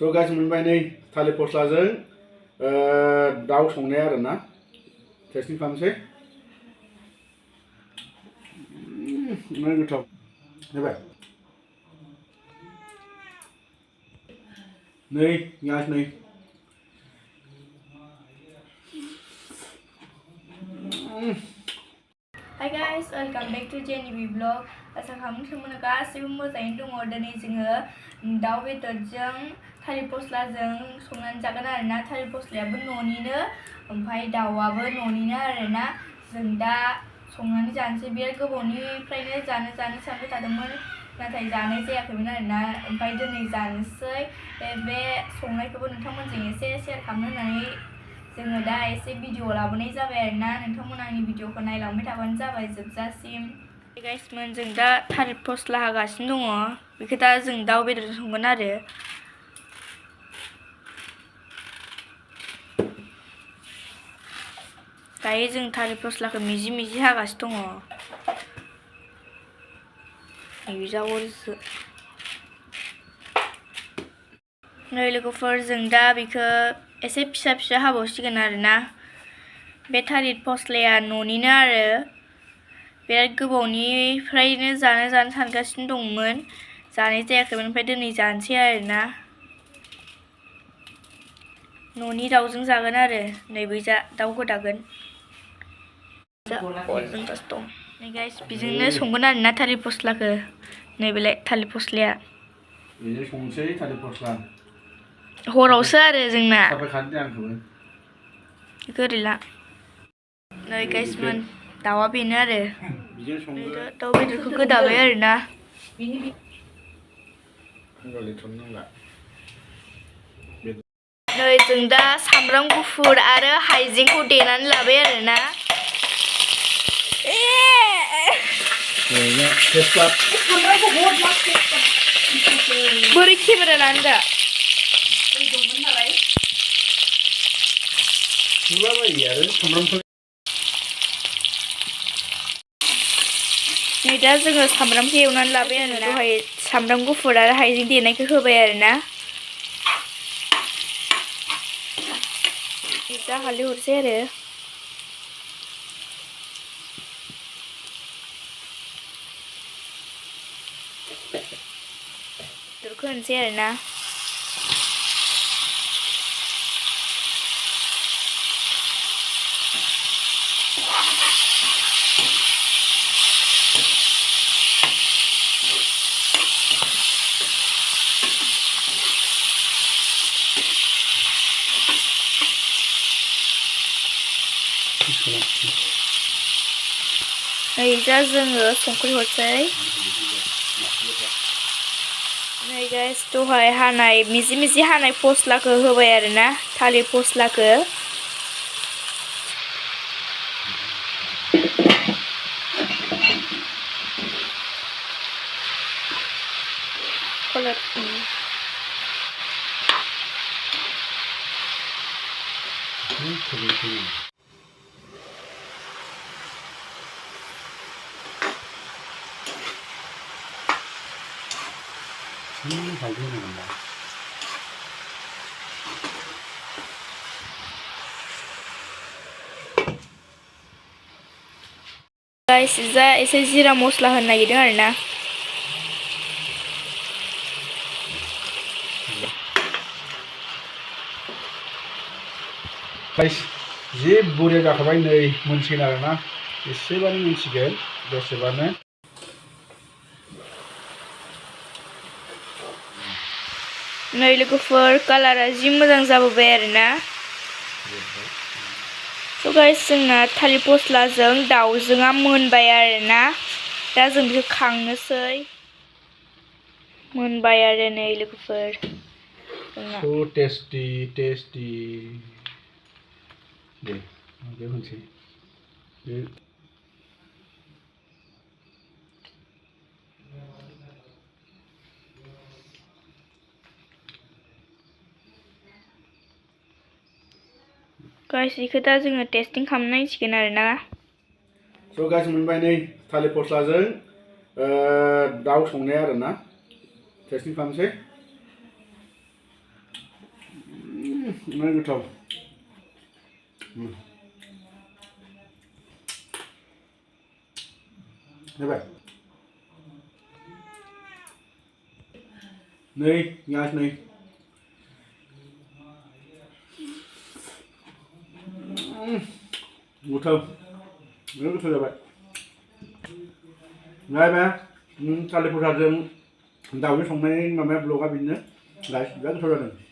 So guys मोनबाय नै थालिर फस्लाजों दाउ संनाय आरोना टेस्टिं खालामसै नै गोथाव जाबाय नै गाइस नै Hi guys, welcome back to Naidw vlog. Asa kamu semua गासिबो मोजाङैनो दङ दिनै जोङो दाउ बेदरजों थालिर फस्लाजों संनानै जागोन आरोना थालिर फस्लायाबो न'निनो ओमफ्राय दाउआबो न'निनो आरोना जों दा संनानै जानोसै बे गोबावनिफ्रायनो जानो सानबाय थादोंमोन नाथाय जानाय जायाखैमोन आरोना ओमफ्राय दिनै जानोसै बे संनायखौबो नोंथांमोनजों एसे शेयार खालामनो होननानै जोङो दा एसे भिडिअ लाबोनाय जाबाय आरोना नोंथांमोना आंनि भिडिअखौ नायलांबाय थाबानो जाबाय जोबजासिम गाइसमोन जों दा थालिर फस्ला हागासिनो दङ बेखौ दा जों दाउ बेदरजों संगोन आरो दायो जों थालिर फस्लाखौ मिजि मिजि हागासिनो दङ नै लोगोफोर जों दा बेखौ एसे फिसा फिसा हाबावसिगोन आरोना बे थालिर फस्लाया न'निनो आरो बिराद गोबावनिफ्रायनो जानो सानगासिनो दंमोन जानाय जायाखैमोन ओमफ्राय दिनै जानोसै आरोना न'नि दाउजों जागोन आरो नैबैजा दाउ गोदागोन नै गाइस बिजोंनो संगोन आरोना थालिर फस्लाखौ नैबेलाय थालिर फस्लाया बेजों संसै थालिर फस्ला हरावसो आरो जोंना गोरैला नै गाइसमोन दाउआ बेनो आरो दाउ बेदरखौ गोदाबाय आरोना नै जों दा सामब्राम गुफुर आरो हाइजेंखौ देनानै लाबाय आरोना बोरै केमेरा लानो दा नै दा जोङो सामब्रामखौ एवनानै लाबाय आरो दहाय सामब्राम गुफुर आरो हाइजें देनायखौ होबाय आरोना दा हालदै हरसै आरो बेदरखौ होनोसै आरोना नै दा जोङो संख्रि हरसै नै गाइस दहाय हानाय मिजि मिजि हानाय फस्लाखौ होबाय आरोना थालिर फस्लाखौ गाइस जा एसे जिरा मस्ला होनो नागिरदों आरोना गाइस जे बुरिया जाखाबाय नै मोनसिगोन आरोना एसेबानो मोनसिगोन दसेबानो नै लोगोफोर कालारा जि मोजां जाबोबाय आरोना स' गाइस जोंना थालिर फस्लाजों दाउजोंआ मोनबाय आरोना दा जों बेखौ खांनोसै मोनबाय आरो नै लोगोफोर जोंना so tasty दे बे मोनसे गाइस बेखौ दा जोङो टेस्टिं खालामनांसिगोन आरोना स' गाइस मोनबाय नै थालिर फस्लाजों दाउ संनाय आरोना टेस्टिं खालामसै Nó goथाव जाबाय नै guys नै goथाव बिराद गोथाव जाबाय नायबा थालिर फस्लाजों दाउजों संनाय माबाया ब्लगा बिदिनो गाइस बिराद गोथाव जादों